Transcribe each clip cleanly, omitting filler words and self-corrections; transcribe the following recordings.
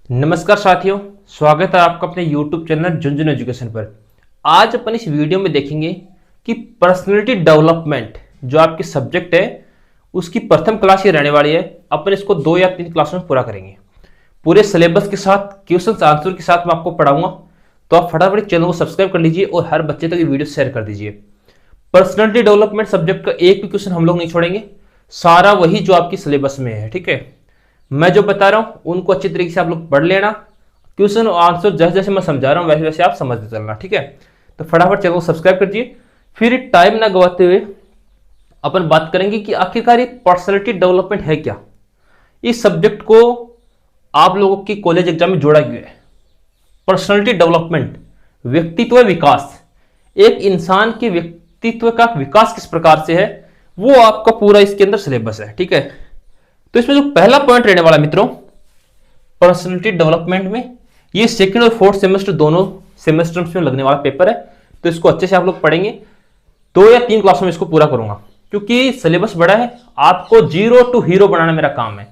नमस्कार साथियों, स्वागत है आपका अपने YouTube चैनल झुनझुन एजुकेशन पर। आज अपन इस वीडियो में देखेंगे कि पर्सनालिटी डेवलपमेंट जो आपकी सब्जेक्ट है उसकी प्रथम क्लास ये रहने वाली है। अपन इसको 2 या 3 क्लासों में पूरा करेंगे, पूरे सिलेबस के साथ, क्वेश्चन आंसर के साथ मैं आपको पढ़ाऊंगा। तो आप फटाफट चैनल को सब्सक्राइब कर लीजिए और हर बच्चे तक ये वीडियो शेयर कर दीजिए। पर्सनालिटी डेवलपमेंट सब्जेक्ट का एक भी क्वेश्चन हम लोग नहीं छोड़ेंगे, सारा वही जो आपकी सिलेबस में है। ठीक है, मैं जो बता रहा हूं उनको अच्छी तरीके से आप लोग पढ़ लेना। क्वेश्चन और आंसर जैसे जैसे मैं समझा रहा हूं वैसे वैसे आप समझते चलना। ठीक है, तो फटाफट चैनल को सब्सक्राइब कर दीजिए। फिर टाइम ना गवाते हुए अपन बात करेंगे कि आखिरकार ये पर्सनालिटी डेवलपमेंट है क्या। इस सब्जेक्ट को आप लोगों की कॉलेज एग्जाम में जोड़ा गया है। पर्सनालिटी डेवलपमेंट, व्यक्तित्व विकास, एक इंसान के व्यक्तित्व का विकास किस प्रकार से है वो आपका पूरा इसके अंदर सिलेबस है। ठीक है, तो इसमें जो पहला पॉइंट रहने वाला मित्रों पर्सनालिटी डेवलपमेंट में, ये सेकंड और फोर्थ सेमेस्टर दोनों सेमेस्टर्स में लगने वाला पेपर है। तो इसको अच्छे से आप लोग पढ़ेंगे। 2 या 3 क्लासों में इसको पूरा करूंगा क्योंकि सिलेबस बड़ा है। आपको जीरो टू हीरो बनाना मेरा काम है।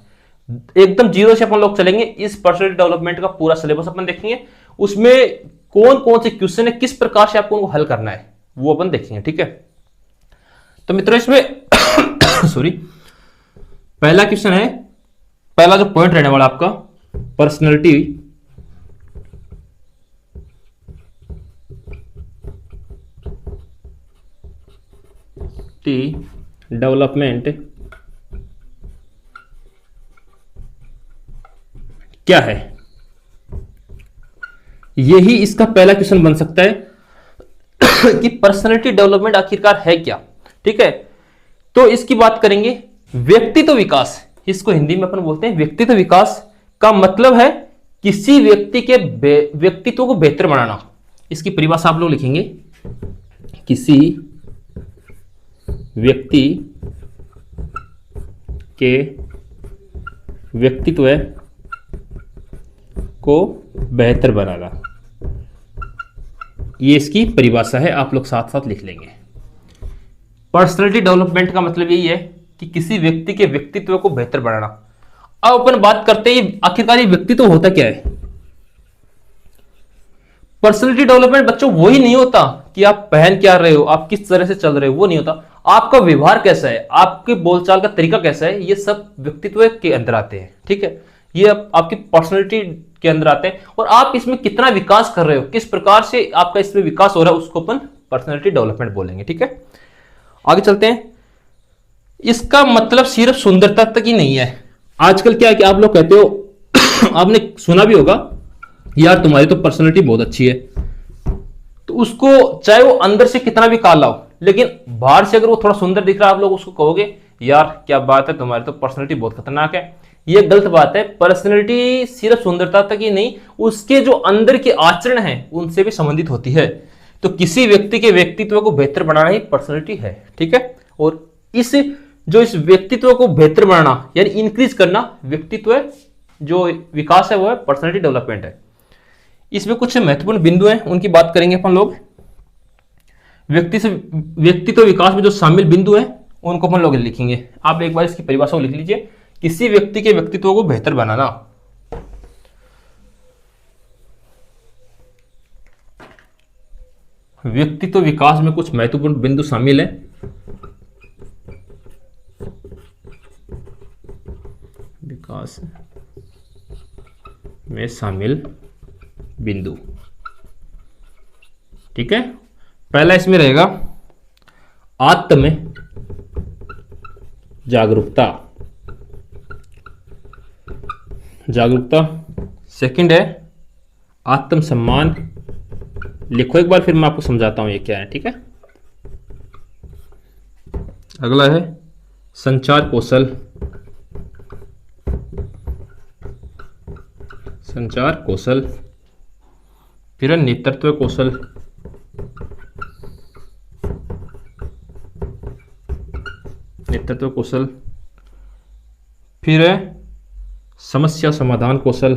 एकदम जीरो से अपन लोग चलेंगे। इस पर्सनालिटी डेवलपमेंट का पूरा सिलेबस अपन देखेंगे, उसमें कौन कौन से क्वेश्चन है, किस प्रकार से आपको उनको हल करना है वो अपन देखेंगे। ठीक है, तो मित्रों इसमें सॉरी, पहला क्वेश्चन है, पहला जो पॉइंट रहने वाला आपका पर्सनालिटी डेवलपमेंट क्या है, यही इसका पहला क्वेश्चन बन सकता है कि पर्सनालिटी डेवलपमेंट आखिरकार है क्या। ठीक है, तो इसकी बात करेंगे। व्यक्तित्व विकास, इसको हिंदी में अपन बोलते हैं व्यक्तित्व विकास, का मतलब है किसी व्यक्ति के व्यक्तित्व को बेहतर बनाना। इसकी परिभाषा आप लोग लिखेंगे, किसी व्यक्ति के व्यक्तित्व को बेहतर बनाना, ये इसकी परिभाषा है। आप लोग साथ साथ लिख लेंगे। पर्सनालिटी डेवलपमेंट का मतलब यही है कि किसी व्यक्ति के व्यक्तित्व को बेहतर बनाना। अब अपन बात करते हैं आखिरकार ये व्यक्तित्व होता क्या है। पर्सनालिटी डेवलपमेंट बच्चों वही नहीं होता कि आप पहन क्या रहे हो, आप किस तरह से चल रहे हो, वो नहीं होता। आपका व्यवहार कैसा है, आपके बोलचाल का तरीका कैसा है, ये सब व्यक्तित्व के अंदर आते हैं। ठीक है, ये आपकी पर्सनालिटी के अंदर आते हैं। और आप इसमें कितना विकास कर रहे हो, किस प्रकार से आपका इसमें विकास हो रहा है, उसको अपन पर्सनालिटी डेवलपमेंट बोलेंगे। ठीक है, आगे चलते हैं। इसका मतलब सिर्फ सुंदरता तक ही नहीं है। आजकल क्या है कि आप लोग कहते हो आपने सुना भी होगा, यार तुम्हारी तो पर्सनालिटी बहुत अच्छी है। तो उसको चाहे वो अंदर से कितना भी काला हो, लेकिन बाहर से अगर वो थोड़ा सुंदर दिख रहा है, आप लोग उसको कहोगे यार क्या बात है, तुम्हारी तो पर्सनालिटी बहुत खतरनाक है। ये गलत बात है। पर्सनालिटी सिर्फ सुंदरता तक ही नहीं, उसके जो अंदर के आचरण है उनसे भी संबंधित होती है। तो किसी व्यक्ति के व्यक्तित्व को बेहतर बनाना ही पर्सनालिटी है। ठीक है, और इस व्यक्तित्व को बेहतर बनाना यानी इंक्रीज करना, व्यक्तित्व जो विकास है वो है पर्सनालिटी डेवलपमेंट है। इसमें कुछ महत्वपूर्ण बिंदु हैं, उनकी बात करेंगे अपन लोग। व्यक्तित्व विकास में जो शामिल बिंदु हैं उनको अपन लोग लिखेंगे। आप एक बार इसकी परिभाषा को लिख लीजिए, किसी व्यक्ति के व्यक्तित्व को बेहतर बनाना। व्यक्तित्व विकास में कुछ महत्वपूर्ण बिंदु शामिल हैं। विकास में शामिल बिंदु। ठीक है, पहला इसमें रहेगा आत्म जागरूकता। सेकंड है आत्मसम्मान। लिखो एक बार, फिर मैं आपको समझाता हूं ये क्या है। ठीक है, अगला है संचार कौशल। फिर है नेतृत्व कौशल। फिर है समस्या समाधान कौशल।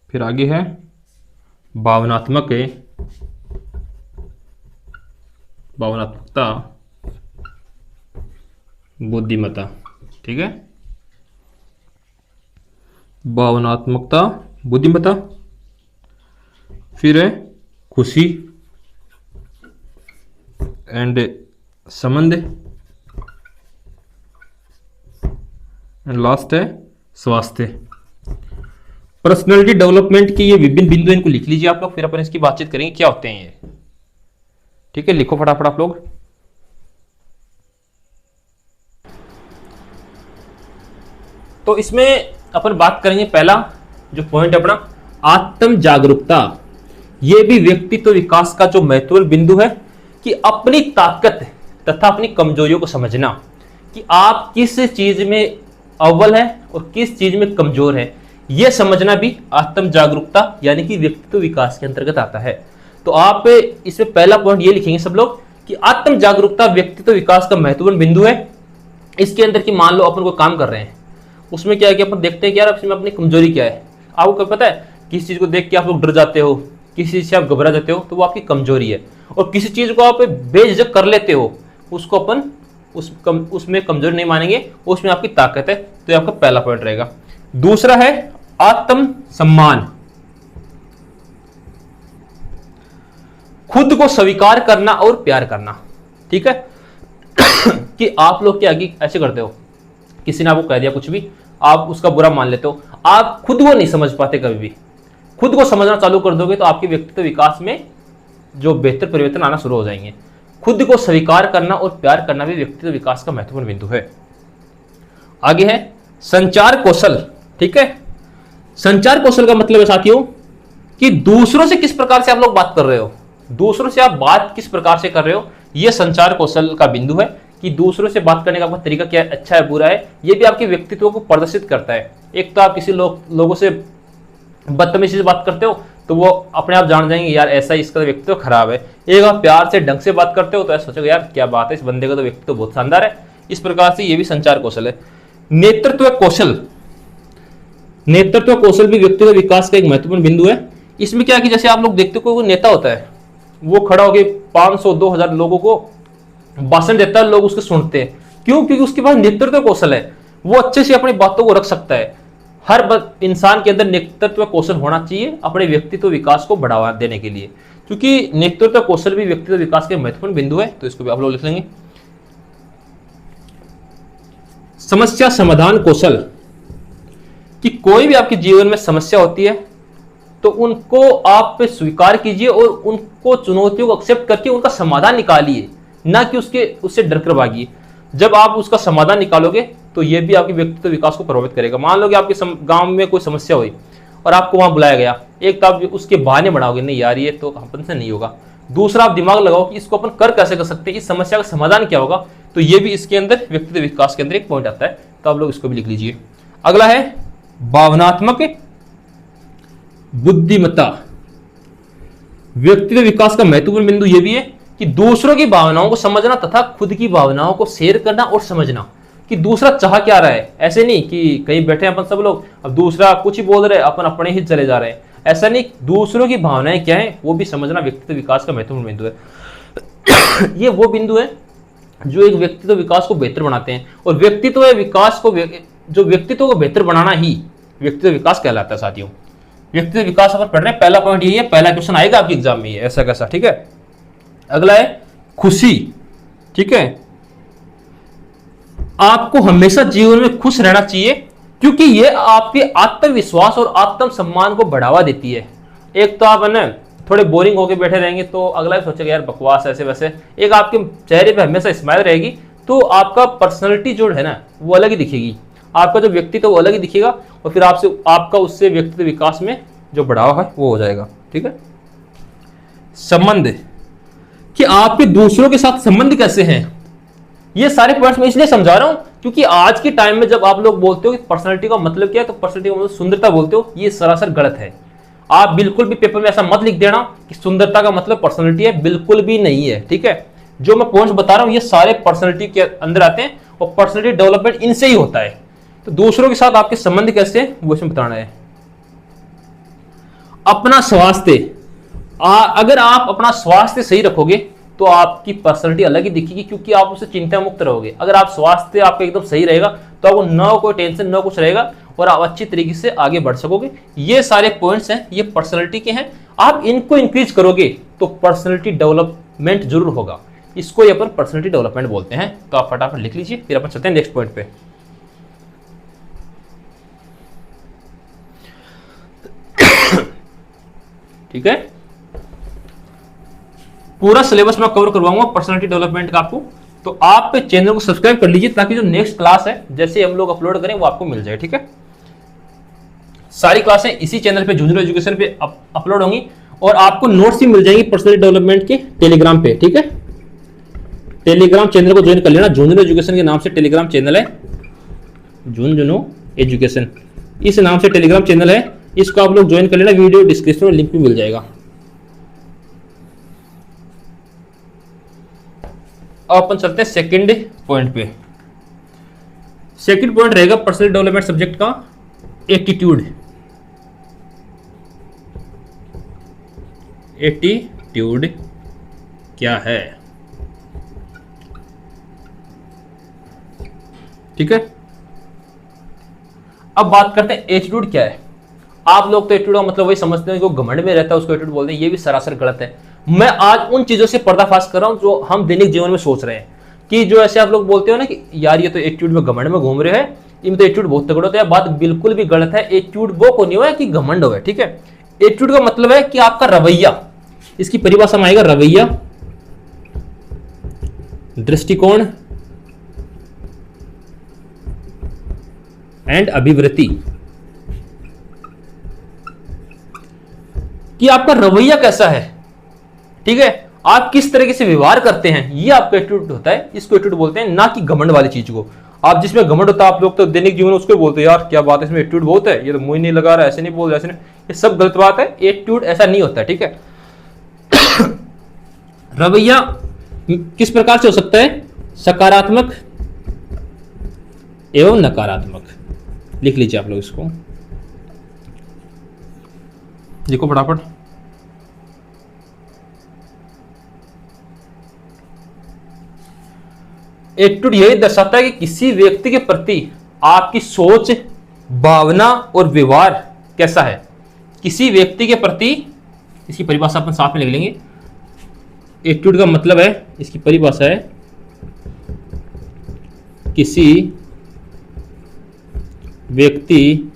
फिर आगे है भावनात्मक भावनात्मकता, बुद्धिमत्ता। ठीक है, भावनात्मकता, बुद्धिमत्ता। फिर है खुशी एंड संबंध, एंड लास्ट है स्वास्थ्य। पर्सनैलिटी डेवलपमेंट के ये विभिन्न बिंदु, इनको लिख लीजिए आप लोग, फिर अपन इसकी बातचीत करेंगे क्या होते हैं ये। ठीक है, लिखो फटाफट आप लोग। तो इसमें अपन बात करेंगे, पहला जो पॉइंट है अपना, आत्म जागरूकता। यह भी व्यक्तित्व विकास का जो महत्वपूर्ण बिंदु है कि अपनी ताकत तथा अपनी कमजोरियों को समझना, कि आप किस चीज में अव्वल है और किस चीज में कमजोर है, यह समझना भी आत्म जागरूकता यानी कि व्यक्तित्व विकास के अंतर्गत आता है। तो आप इसमें पहला पॉइंट ये लिखेंगे सब लोग कि आत्म जागरूकता व्यक्तित्व विकास का महत्वपूर्ण बिंदु है। इसके अंदर कि मान लो अपन कोई काम कर रहे हैं, उसमें क्या है कि अपन देखते हैं कि यार इसमें अपनी कमजोरी क्या है। आपको क्या पता है, किसी चीज को देख के आप लोग डर जाते हो, किसी चीज से आप घबरा जाते हो, तो वो आपकी कमजोरी है। और किसी चीज को आप बेझिझक कर लेते हो, उसको अपन उसमें कमजोरी नहीं मानेंगे, उसमें आपकी ताकत है। तो ये आपका पहला पॉइंट रहेगा। दूसरा है आत्म सम्मान, खुद को स्वीकार करना और प्यार करना। ठीक है कि आप लोग क्या ऐसे करते हो, किसी ने आपको कह दिया कुछ भी, आप उसका बुरा मान लेते हो, आप खुद को नहीं समझ पाते। कभी भी खुद को समझना चालू कर दोगे तो आपके व्यक्तित्व विकास में जो बेहतर परिवर्तन आना शुरू हो जाएंगे। खुद को स्वीकार करना और प्यार करना भी व्यक्तित्व विकास का महत्वपूर्ण बिंदु है। आगे है संचार कौशल। ठीक है, संचार कौशल का मतलब है साथियों कि दूसरों से किस प्रकार से आप लोग बात कर रहे हो, दूसरों से आप बात किस प्रकार से कर रहे हो, यह संचार कौशल का बिंदु है कि दूसरों से बात करने का आपका तरीका क्या है, अच्छा है बुरा है, यह भी आपके व्यक्तित्व को प्रदर्शित करता है। एक तो आप किसी लोगों से बदतमीजी से बात करते हो तो वो अपने आप जान जाएंगे यार ऐसा इसका व्यक्तित्व खराब है। एक आप प्यार से ढंग से बात करते हो तो ऐसा सोचोगे यार क्या बात है, इस बंदे का तो व्यक्तित्व बहुत शानदार है। इस प्रकार से ये भी संचार कौशल है। नेतृत्व कौशल, नेतृत्व कौशल भी व्यक्तित्व विकास का एक महत्वपूर्ण बिंदु है। इसमें क्या है कि जैसे आप लोग देखते हो कोई नेता होता है, वो खड़ा होकर 500-2000 लोगों को भाषण देता है, लोग उसके सुनते हैं। क्यों? क्योंकि उसके पास नेतृत्व कौशल है, वो अच्छे से अपनी बातों को रख सकता है। हर इंसान के अंदर नेतृत्व कौशल होना चाहिए अपने व्यक्तित्व विकास को बढ़ावा देने के लिए, क्योंकि नेतृत्व कौशल भी व्यक्तित्व विकास के महत्वपूर्ण बिंदु है। तो इसको भी आप लोग लिख लेंगे। समस्या समाधान कौशल, कि कोई भी आपके जीवन में समस्या होती है तो उनको आप स्वीकार कीजिए और उनको चुनौतियों को एक्सेप्ट करके उनका समाधान निकालिए, ना कि उससे डर कर भागिए। जब आप उसका समाधान निकालोगे तो यह भी आपके व्यक्तित्व विकास को प्रभावित करेगा। मान लो कि आपके गांव में कोई समस्या हुई और आपको वहां बुलाया गया, एक तो आप उसके बहाने बनाओगे, नहीं यार ये तो अपन से नहीं होगा। दूसरा आप दिमाग लगाओ कि इसको अपन कैसे कर सकते हैं, इस समस्या का समाधान क्या होगा। तो ये भी इसके अंदर व्यक्तित्व विकास के अंदर एक पॉइंट आता है। तो आप लोग इसको भी लिख लीजिए। अगला है भावनात्मक बुद्धिमत्ता। व्यक्तित्व विकास का महत्वपूर्ण बिंदु यह भी है कि दूसरों की भावनाओं को समझना तथा खुद की भावनाओं को शेयर करना और समझना कि दूसरा चाह क्या रहा है। ऐसे नहीं कि कहीं बैठे हैं अपन सब लोग, अब दूसरा कुछ ही बोल रहे हैं, अपन अपने ही चले जा रहे हैं। ऐसा नहीं, दूसरों की भावनाएं क्या है वो भी समझना व्यक्तित्व विकास का महत्वपूर्ण बिंदु है। ये वो बिंदु है जो एक व्यक्तित्व विकास को बेहतर बनाते हैं, और व्यक्तित्व विकास को जो व्यक्तित्व को बेहतर बनाना ही व्यक्तित्व विकास कहलाता है। साथियों व्यक्तित्व विकास अपन पढ़ रहे हैं, पहला पॉइंट यही है, पहला क्वेश्चन आएगा आपके एग्जाम में, ऐसा कैसा। ठीक है, अगला है खुशी। ठीक है, आपको हमेशा जीवन में खुश रहना चाहिए क्योंकि यह आपके आत्मविश्वास और आत्म सम्मान को बढ़ावा देती है। एक तो आप है ना थोड़े बोरिंग होकर बैठे रहेंगे तो अगला सोचेगा यार बकवास ऐसे वैसे। एक आपके चेहरे पे हमेशा स्माइल रहेगी तो आपका पर्सनैलिटी जो है ना वो अलग ही दिखेगी, आपका जो व्यक्तित्व वो अलग ही दिखेगा, और फिर आपका उससे व्यक्तित्व विकास में जो बढ़ावा है वो हो जाएगा। ठीक है, संबंध, कि आपके दूसरों के साथ संबंध कैसे हैं। ये सारे पॉइंट्स मैं इसलिए समझा रहा हूं क्योंकि आज के टाइम में जब आप लोग बोलते हो कि पर्सनैलिटी का मतलब क्या है, तो पर्सनैलिटी का मतलब सुंदरता बोलते हो, ये सरासर गलत है। आप बिल्कुल भी पेपर में ऐसा मत लिख देना कि सुंदरता का मतलब पर्सनैलिटी है, बिल्कुल भी नहीं है। ठीक है, जो मैं पॉइंट्स बता रहा हूं ये सारे पर्सनैलिटी के अंदर आते हैं और पर्सनैलिटी डेवलपमेंट इनसे ही होता है। तो दूसरों के साथ आपके संबंध कैसे हैं वो इसमें बताना है। अपना स्वास्थ्य, अगर आप अपना स्वास्थ्य सही रखोगे तो आपकी पर्सनैलिटी अलग ही दिखेगी, क्योंकि आप उससे चिंता मुक्त रहोगे। अगर आप स्वास्थ्य आपका एकदम सही रहेगा तो आपको ना कोई टेंशन ना कुछ रहेगा और आप अच्छी तरीके से आगे बढ़ सकोगे। ये सारे पॉइंट्स हैं, ये पर्सनैलिटी के हैं। आप इनको इंक्रीज करोगे तो पर्सनैलिटी डेवलपमेंट जरूर होगा। इसको ये अपन पर्सनैलिटी डेवलपमेंट बोलते हैं। तो आप फटाफट लिख लीजिए, फिर अपन चलते हैं नेक्स्ट पॉइंट पे। ठीक है, पूरा सिलेबस मैं कवर करवाऊंगा पर्सनैलिटी डेवलपमेंट का आपको। तो आप चैनल को सब्सक्राइब कर लीजिए ताकि जो नेक्स्ट क्लास है जैसे हम लोग अपलोड करें वो आपको मिल जाए। ठीक है, सारी क्लासें इसी चैनल पे झुंझुनू एजुकेशन पे अपलोड होंगी और आपको नोट्स भी मिल जाएंगी पर्सनैलिटी डेवलपमेंट के टेलीग्राम पे। ठीक है, टेलीग्राम चैनल को ज्वाइन कर लेना। झुंझुनू एजुकेशन के नाम से टेलीग्राम चैनल है, झुंझुनू एजुकेशन इस नाम से टेलीग्राम चैनल है। इसको आप लोग ज्वाइन कर लेना, वीडियो डिस्क्रिप्शन में लिंक भी मिल जाएगा। अब अपन चलते हैं सेकंड पॉइंट पे। सेकंड पॉइंट रहेगा पर्सनल डेवलपमेंट सब्जेक्ट का एटीट्यूड। एटीट्यूड क्या है? ठीक है, अब बात करते हैं एटीट्यूड क्या है। आप लोग तो एटीट्यूड का मतलब वही समझते हैं, जो घमंड में रहता है उसको एटीट्यूड बोलते हैं। ये भी सरासर गलत है। मैं आज उन चीजों से पर्दाफाश कर रहा हूं जो हम दैनिक जीवन में सोच रहे हैं कि जो ऐसे आप लोग बोलते हो ना कि यार ये तो एटीट्यूड में घमंड में घूम रहे हैं, इनमें तो एटीट्यूड बहुत तगड़ा होता है। बात बिल्कुल भी गलत है। एटीट्यूड वो को नहीं हुआ है कि घमंड हो है। ठीक है, एटीट्यूड का मतलब है कि आपका रवैया, इसकी परिभाषा में आएगा रवैया, दृष्टिकोण एंड अभिवृत्ति, कि आपका रवैया कैसा है। ठीक है, आप किस तरीके से व्यवहार करते हैं, ये आपका एटीट्यूड होता है। इसको एटीट्यूड बोलते हैं, ना कि घमंड वाली चीज को। आप जिसमें घमंड होता है, आप लोग तो दैनिक जीवन में उसको बोलते हैं यार क्या बात है, इसमें एटीट्यूड बहुत है, ये तो मुंह नहीं लगा रहा, ऐसे नहीं बोल रहा, ऐसे नहीं। ये सब गलत बात है। एटीट्यूड ऐसा नहीं होता है। ठीक है, रवैया किस प्रकार से हो सकता है? सकारात्मक एवं नकारात्मक। लिख लीजिए आप लोग इसको, देखो फटाफट। एटीट्यूड यही दर्शाता है कि किसी व्यक्ति के प्रति आपकी सोच, भावना और व्यवहार कैसा है। किसी व्यक्ति के प्रति, इसकी परिभाषा अपन साथ में लिख लेंगे। एटीट्यूड का मतलब है, इसकी परिभाषा है किसी व्यक्ति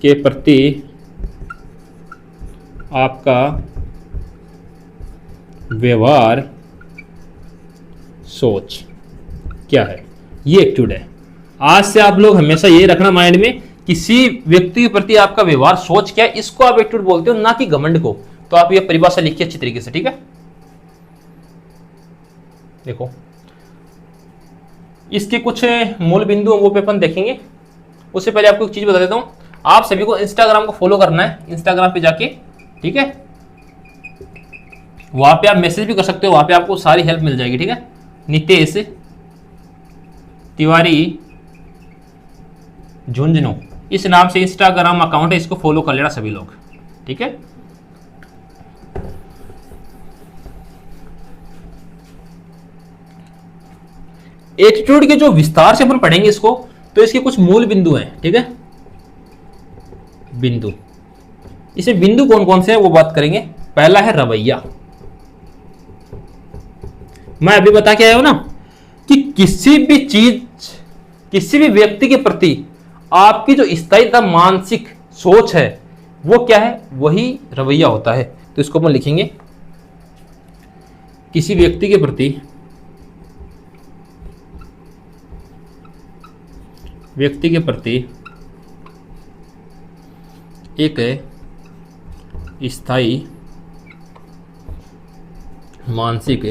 के प्रति आपका व्यवहार, सोच क्या है, ये एटीट्यूड है। आज से आप लोग हमेशा ये रखना माइंड में, किसी व्यक्ति के प्रति आपका व्यवहार, सोच क्या है, इसको आप एटीट्यूड बोलते हो, ना कि घमंड को। तो आप ये परिभाषा लिखिए अच्छी तरीके से। ठीक है, देखो इसके कुछ मूल बिंदु वो पे अपन देखेंगे। उससे पहले आपको एक चीज बता देता हूं, आप सभी को इंस्टाग्राम को फॉलो करना है। इंस्टाग्राम पे जाके, ठीक है, वहां पे आप मैसेज भी कर सकते हो, वहां पे आपको सारी हेल्प मिल जाएगी। ठीक है, नितेश तिवारी झुंझुनू इस नाम से इंस्टाग्राम अकाउंट है, इसको फॉलो कर लेना सभी लोग। ठीक है, एटीट्यूड के जो विस्तार से अपन पढ़ेंगे इसको, तो इसके कुछ मूल बिंदु हैं। ठीक है, बिंदु, इसे बिंदु कौन कौन से हैं वो बात करेंगे। पहला है रवैया। मैं अभी बता के आया हूं ना कि किसी भी चीज, किसी भी व्यक्ति के प्रति आपकी जो स्थायीता, मानसिक सोच है, वो क्या है, वही रवैया होता है। तो इसको अपन लिखेंगे, किसी व्यक्ति के प्रति, व्यक्ति के प्रति एक स्थायी मानसिक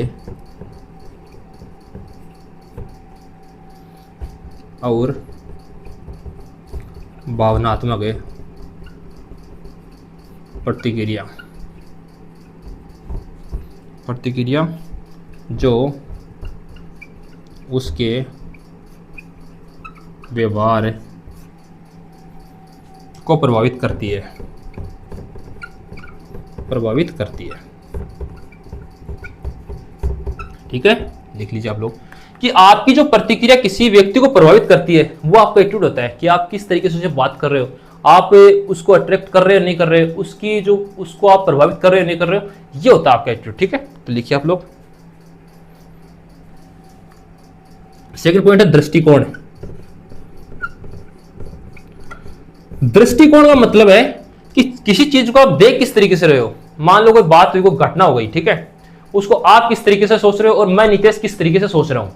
और भावनात्मक प्रतिक्रिया, जो उसके व्यवहार को प्रभावित करती है। ठीक है, लिख लीजिए आप लोग कि आपकी जो प्रतिक्रिया किसी व्यक्ति को प्रभावित करती है वो आपका एटीट्यूड होता है कि आप किस तरीके से उससे बात कर रहे हो, आप उसको अट्रैक्ट कर रहे हो नहीं कर रहे हो, उसकी जो उसको आप प्रभावित कर रहे हो नहीं कर रहे हो, ये होता है आपका एटीट्यूड। ठीक है, तो लिखिए आप लोग। सेकंड पॉइंट है दृष्टिकोण। दृष्टिकोण का मतलब है कि किसी चीज को आप देख किस तरीके से रहे हो। मान लो कोई बात हुई, कोई घटना हो गई, ठीक है, उसको आप किस तरीके से सोच रहे हो और मैं नितेश किस तरीके से सोच रहा हूं,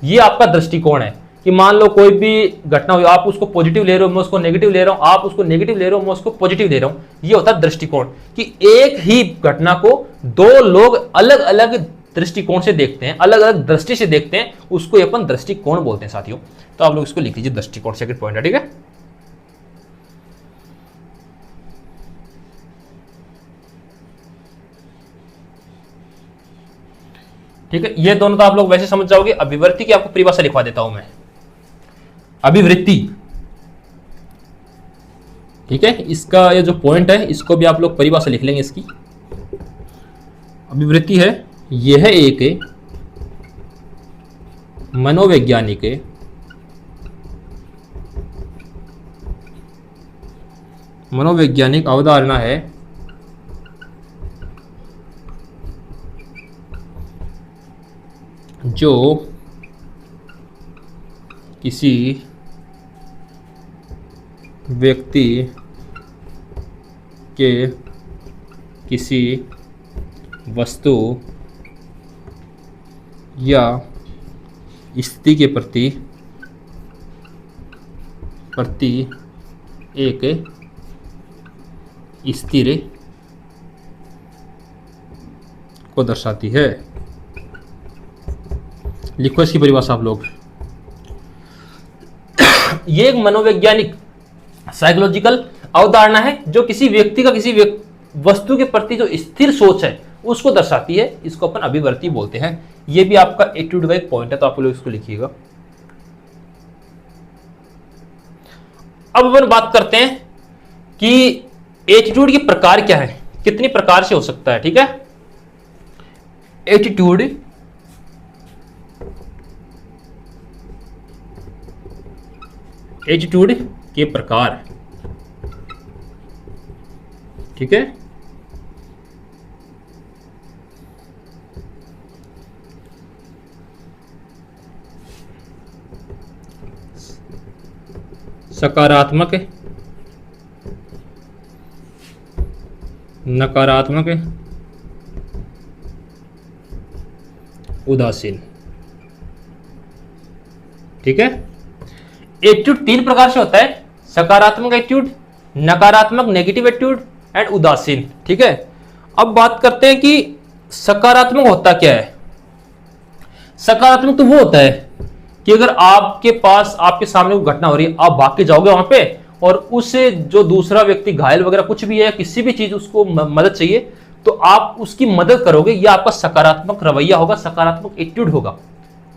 ये आपका दृष्टिकोण है। कि मान लो कोई भी घटना हुई, आप उसको पॉजिटिव ले रहे हो, मैं उसको नेगेटिव ले रहा हूं, आप उसको नेगेटिव ले रहे हो, मैं उसको पॉजिटिव ले रहा हूं। ये होता है दृष्टिकोण कि एक ही घटना को दो लोग अलग अलग दृष्टिकोण से देखते हैं, अलग अलग दृष्टि से देखते हैं, उसको अपन दृष्टिकोण बोलते हैं साथियों। तो आप लोग इसको लिख लीजिए, दृष्टिकोण सेकंड पॉइंट है। ठीक है, ठीक है, ये दोनों तो आप लोग वैसे समझ जाओगे। अभिवृत्ति की आपको परिभाषा लिखवा देता हूं मैं। अभिवृत्ति, ठीक है, इसका ये जो पॉइंट है इसको भी आप लोग परिभाषा लिख लेंगे इसकी। अभिवृत्ति है, यह है एक मनोवैज्ञानिक अवधारणा है जो किसी व्यक्ति के किसी वस्तु या स्थिति के प्रति एक स्थिर को दर्शाती है। लिखो इसकी परिभाषा आप लोग। ये एक मनोवैज्ञानिक साइकोलॉजिकल अवधारणा है जो किसी व्यक्ति का किसी वस्तु के प्रति जो स्थिर सोच है उसको दर्शाती है। इसको अपन अभिवृत्ति बोलते हैं। ये भी आपका एटीट्यूड का एक पॉइंट है, तो आप लोग इसको लिखिएगा। अब अपन बात करते हैं कि एटीट्यूड के प्रकार क्या है, कितनी प्रकार से हो सकता है। ठीक है, एटीट्यूड के प्रकार, ठीक है, सकारात्मक, नकारात्मक, उदासीन। ठीक है, एटीट्यूड तीन प्रकार से होता है, सकारात्मक एटीट्यूड, नकारात्मक नेगेटिव एटीट्यूड एंड उदासीन। ठीक है, अब बात करते हैं कि सकारात्मक होता क्या है। सकारात्मक तो वो होता है कि अगर आपके पास आपके सामने कोई घटना हो रही है, आप भाग के जाओगे वहां पे और उससे जो दूसरा व्यक्ति घायल वगैरह कुछ भी है, किसी भी चीज उसको मदद चाहिए तो आप उसकी मदद करोगे। यह आपका सकारात्मक रवैया होगा, सकारात्मक एटीट्यूड होगा।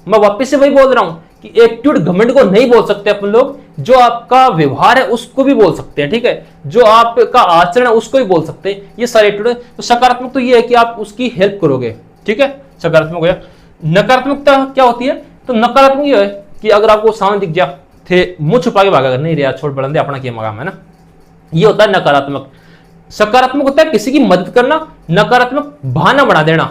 मैं वापस से वही बोल रहा हूं कि एटीट्यूड घमंड को नहीं बोल सकते अपन लोग, जो आपका व्यवहार है उसको भी बोल सकते हैं। ठीक है, जो आपका आचरण है उसको भी बोल सकते हैं। ये सारे एटीट्यूड है। तो सकारात्मक तो ये है कि आप उसकी हेल्प करोगे। ठीक है, सकारात्मक हो गया। नकारात्मकता क्या होती है, तो नकारात्मक ये है कि अगर आपको सामने दिख गया थे, मुंह छुपा के भागा, नहीं रे यार छोड़ बड़ंदे, अपना किया मकाम है ना, ये होता है नकारात्मक। सकारात्मक होता है किसी की मदद करना, नकारात्मक बहाना बना देना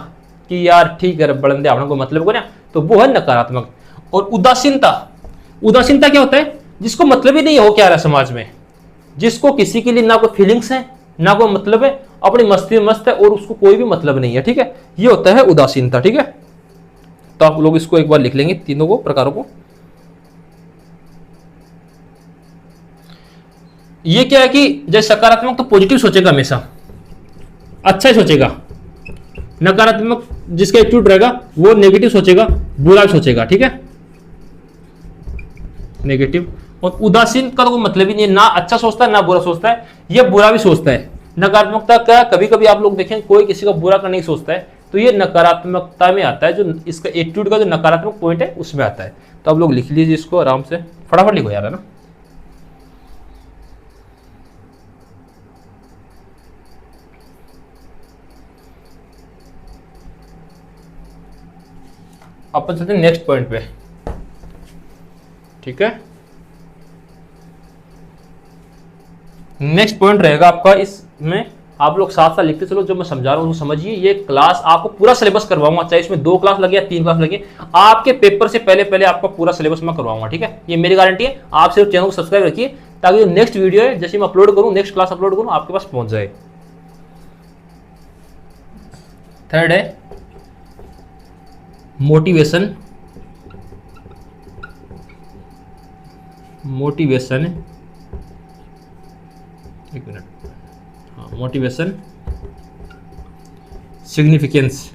कि यार ठीक है बड़ंदे, अपना को मतलब को ना, तो वो है नकारात्मक। और उदासीनता, उदासीनता क्या होता है, जिसको मतलब ही नहीं हो क्या रहा समाज में, जिसको किसी के लिए ना कोई फीलिंग्स है ना कोई मतलब है, अपनी मस्ती में मस्त है और उसको कोई भी मतलब नहीं है। ठीक है, ये होता है उदासीनता। ठीक है, तो आप लोग इसको एक बार लिख लेंगे, तीनों को प्रकारों को। ये क्या है कि जैसे सकारात्मक तो पॉजिटिव सोचेगा, हमेशा अच्छा ही सोचेगा। नकारात्मक जिसका एटीट्यूड रहेगा वो नेगेटिव सोचेगा, बुरा सोचेगा। ठीक है, नेगेटिव। और उदासीन का तो कोई मतलब ही नहीं है, ना अच्छा सोचता है ना बुरा सोचता है, ये बुरा भी सोचता है। नकारात्मकता का कभी कभी आप लोग देखें कोई किसी का बुरा करने की सोचता है, तो ये नकारात्मकता में आता है, जो इसका एटीट्यूड का जो नकारात्मक पॉइंट है उसमें आता है। तो आप लोग लिख लीजिए इसको आराम से, फटाफट लिखो यार, है ना। अपन चलते हैं नेक्स्ट पॉइंट पे। ठीक है, नेक्स्ट पॉइंट रहेगा आपका, इसमें आप लोग साथ साथ लिखते चलो, जो मैं समझा रहा हूं समझिए। ये क्लास आपको पूरा सिलेबस करवाऊंगा, चाहे इसमें 2 क्लास लगे या 3 क्लास लगे, आपके पेपर से पहले पहले आपका पूरा सिलेबस मैं करवाऊंगा। ठीक है, ये मेरी गारंटी है। आप सिर्फ चैनल को सब्सक्राइब रखिए ताकि जो नेक्स्ट वीडियो है जैसे मैं अपलोड करूं, नेक्स्ट क्लास अपलोड करूं, आपके पास पहुंच जाए। थर्ड है मोटिवेशन। मोटिवेशन, एक मिनट, हाँ, मोटिवेशन सिग्निफिकेंस।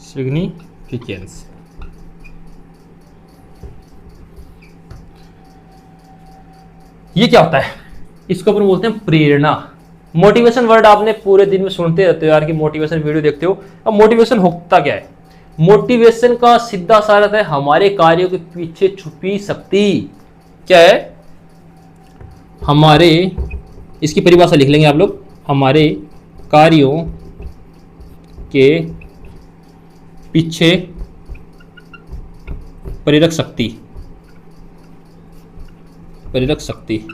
सिग्निफिकेंस ये क्या होता है? इसको अपन बोलते हैं प्रेरणा। मोटिवेशन वर्ड आपने पूरे दिन में सुनते रहते हो यार, कि मोटिवेशन वीडियो देखते हो। अब मोटिवेशन होता क्या है? मोटिवेशन का सीधा सा अर्थ है हमारे कार्यों के पीछे छुपी शक्ति। क्या है? हमारे, इसकी परिभाषा लिख लेंगे आप लोग, हमारे कार्यों के पीछे प्रेरक शक्ति। प्रेरक शक्ति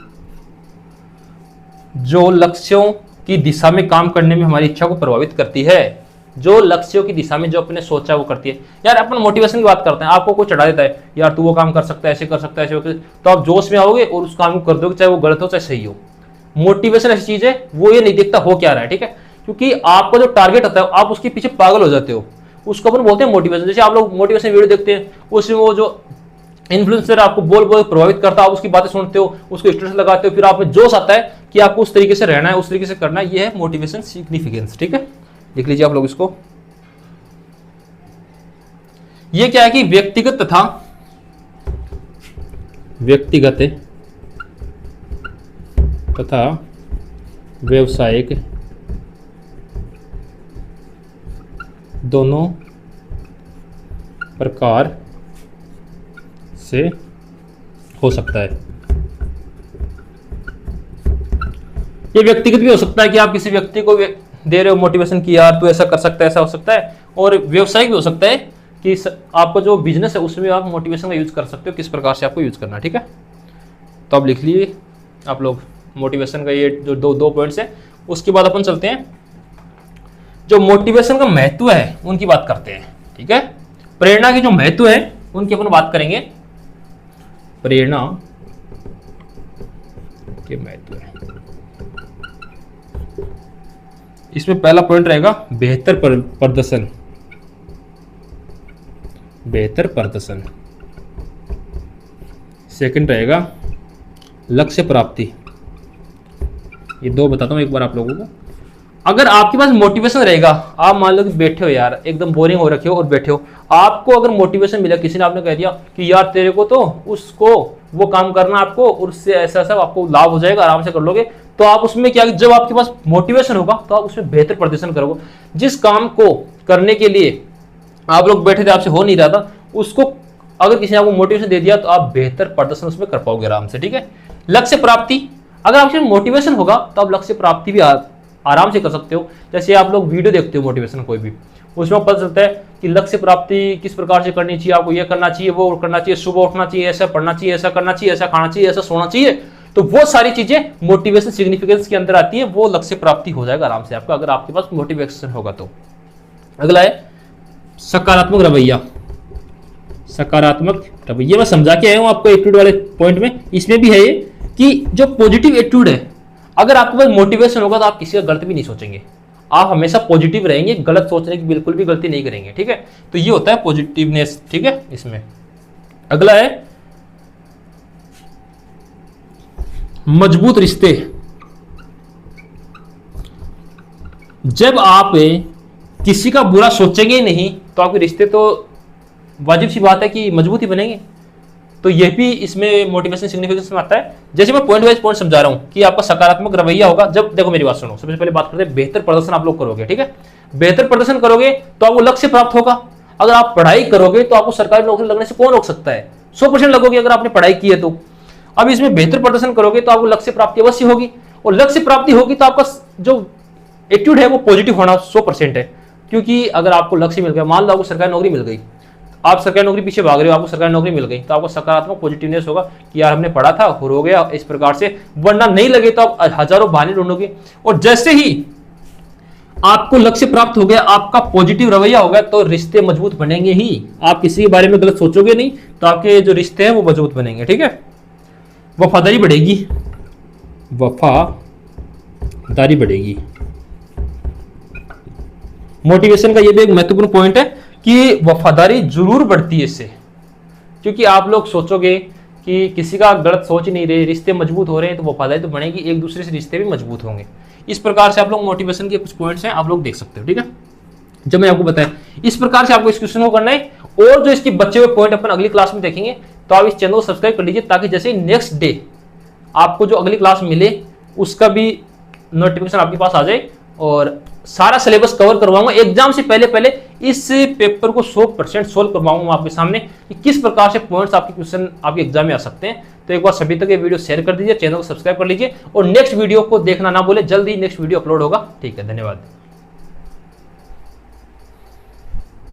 जो लक्ष्यों की दिशा में काम करने में हमारी इच्छा को प्रभावित करती है। जो लक्ष्यों की दिशा में जो अपने सोचा वो करती है। यार अपन मोटिवेशन की बात करते हैं, आपको कोई चढ़ा देता है, यार तू वो काम कर सकता है, ऐसे कर सकता है, ऐसे, तो आप जोश में आओगे और उस काम को कर दोगे, चाहे वो गलत हो चाहे सही हो। मोटिवेशन ऐसी चीज है, वो ये नहीं देखता हो क्या रहा है। ठीक है, क्योंकि आपका जो टारगेट होता है आप उसके पीछे पागल हो जाते हो, उसको अपन बोलते हैं मोटिवेशन। जैसे आप लोग मोटिवेशन वीडियो देखते हैं, उसमें वो जो इन्फ्लुएंसर आपको बोल बोल प्रभावित करता है, आप उसकी बातें सुनते हो, उसको स्टेटस लगाते हो, फिर आप में जोश आता है कि आपको उस तरीके से रहना है, उस तरीके से करना है। ये है मोटिवेशन सिग्निफिकेंस। ठीक है, लिख लीजिए आप लोग इसको। ये क्या है कि व्यक्तिगत तथा व्यवसायिक दोनों प्रकार से हो सकता है। ये व्यक्तिगत भी हो सकता है कि आप किसी व्यक्ति को दे रहे हो मोटिवेशन की, यार तू ऐसा कर सकता है, ऐसा हो सकता है। और व्यवसायिक भी हो सकता है कि आपका जो बिजनेस है उसमें आप मोटिवेशन का यूज कर सकते हो, किस प्रकार से आपको यूज करना है। ठीक है, तो अब लिख लीजिए आप लोग मोटिवेशन का ये जो दो पॉइंट्स है। उसके बाद अपन चलते हैं जो मोटिवेशन का महत्व है उनकी बात करते हैं। ठीक है, प्रेरणा की जो महत्व है उनकी अपन बात करेंगे। प्रेरणा के महत्व है, इसमें पहला पॉइंट रहेगा बेहतर प्रदर्शन। बेहतर प्रदर्शन। सेकंड रहेगा लक्ष्य प्राप्ति। ये दो बताता हूं एक बार आप लोगों को। अगर आपके पास मोटिवेशन रहेगा, आप मान लो कि बैठे हो यार, एकदम बोरिंग हो रखे हो और बैठे हो, आपको अगर मोटिवेशन मिला, किसी ने आपने कह दिया कि यार तेरे को तो उसको वो काम करना आपको, और उससे ऐसा ऐसा आपको लाभ हो जाएगा, आराम से कर लोगे, तो आप उसमें क्या, जब आपके पास मोटिवेशन होगा तो आप उसमें बेहतर प्रदर्शन करोगे। जिस काम को करने के लिए आप लोग बैठे थे, आपसे हो नहीं रहा था, उसको अगर किसी ने आपको मोटिवेशन दे दिया तो आप बेहतर प्रदर्शन उसमें कर पाओगे आराम से। ठीक है, लक्ष्य प्राप्ति। अगर आपके मोटिवेशन होगा तो आप लक्ष्य प्राप्ति भी आराम से कर सकते हो। जैसे आप लोग वीडियो देखते हो मोटिवेशन कोई भी, उसमें पता चलता है कि लक्ष्य प्राप्ति किस प्रकार से करनी चाहिए, आपको ये करना चाहिए, वो करना चाहिए, सुबह उठना चाहिए, ऐसा पढ़ना चाहिए, ऐसा करना चाहिए, ऐसा खाना चाहिए, ऐसा सोना चाहिए। तो वो सारी चीजें मोटिवेशन सिग्निफिकेंस के अंदर आती है, वो लक्ष्य प्राप्ति हो जाएगा आराम से आपका, अगर आपके पास मोटिवेशन होगा तो। अगला है सकारात्मक रवैया। सकारात्मक रवैया मैं समझा के आया हूं आपको एटीट्यूड वाले पॉइंट में। इसमें भी है ये कि जो पॉजिटिव एटीट्यूड है, अगर आपके पास मोटिवेशन होगा तो आप किसी का गलत भी नहीं सोचेंगे, आप हमेशा पॉजिटिव रहेंगे, गलत सोचने की बिल्कुल भी गलती नहीं करेंगे। ठीक है, तो ये होता है पॉजिटिवनेस। ठीक है, इसमें अगला है मजबूत रिश्ते। जब आप किसी का बुरा सोचेंगे ही नहीं तो आपके रिश्ते तो वाजिब सी बात है कि मजबूत ही बनेंगे। तो यह भी इसमें मोटिवेशन सिग्निफिकेंस में आता है। जैसे मैं पॉइंट वाइज पॉइंट समझा रहा हूं कि आपका सकारात्मक रवैया होगा जब, देखो मेरी बात सुनो, सबसे पहले बात करते हैं बेहतर प्रदर्शन आप लोग करोगे। ठीक है, बेहतर प्रदर्शन करोगे तो आपको लक्ष्य प्राप्त होगा। अगर आप पढ़ाई करोगे तो आपको सरकारी नौकरी लगने से कौन रोक सकता है? 100% लगोगे अगर आपने पढ़ाई की है तो। अब इसमें बेहतर प्रदर्शन करोगे तो आपको लक्ष्य प्राप्ति अवश्य होगी, और लक्ष्य प्राप्ति होगी तो आपका जो एटीट्यूड है वो पॉजिटिव होना 100% है। क्योंकि अगर आपको लक्ष्य मिल गया, मान लो आपको सरकारी नौकरी मिल गई, आप सरकारी नौकरी पीछे भाग रहे हो, आपको सरकारी नौकरी मिल गई, तो आपको सकारात्मक पॉजिटिवनेस होगा कि यार हमने पढ़ा था और हो गया इस प्रकार से, वरना नहीं लगे तो आप हजारों बहाने ढूंढोगे। और जैसे ही आपको लक्ष्य प्राप्त हो गया, आपका पॉजिटिव रवैया होगा, तो रिश्ते मजबूत बनेंगे ही। आप किसी के बारे में गलत सोचोगे नहीं, तो आपके जो रिश्ते हैं वो मजबूत बनेंगे। ठीक है, वफादारी बढ़ेगी, वफादारी बढ़ेगी। मोटिवेशन का ये भी एक महत्वपूर्ण पॉइंट है कि वफादारी जरूर बढ़ती है इससे। क्योंकि आप लोग सोचोगे कि किसी का गलत सोच ही नहीं रहे, रिश्ते मजबूत हो रहे हैं, तो वफादारी तो बढ़ेगी, एक दूसरे से रिश्ते भी मजबूत होंगे। इस प्रकार से आप लोग मोटिवेशन के कुछ पॉइंट्स हैं, आप लोग देख सकते हो। ठीक है, जब मैं आपको बताया इस प्रकार से आपको इस क्वेश्चन को करना है, और जो इसके बचे हुए पॉइंट अपन अगली क्लास में देखेंगे। तो आप इस चैनल को सब्सक्राइब कर लीजिए, ताकि जैसे नेक्स्ट डे आपको जो अगली क्लास मिले उसका भी नोटिफिकेशन आपके पास आ जाए। और सारा सिलेबस कवर करवाऊंगा एग्जाम से पहले पहले। इस पेपर को 100% सोल्व करवाऊंगा आपके सामने कि किस प्रकार से पॉइंट्स आपके क्वेश्चन आपके एग्जाम में आ सकते हैं। तो एक बार सभी तक ये वीडियो शेयर कर दीजिए, चैनल को सब्सक्राइब कर लीजिए, और नेक्स्ट वीडियो को देखना ना भूले, जल्द ही नेक्स्ट वीडियो अपलोड होगा। ठीक है, धन्यवाद।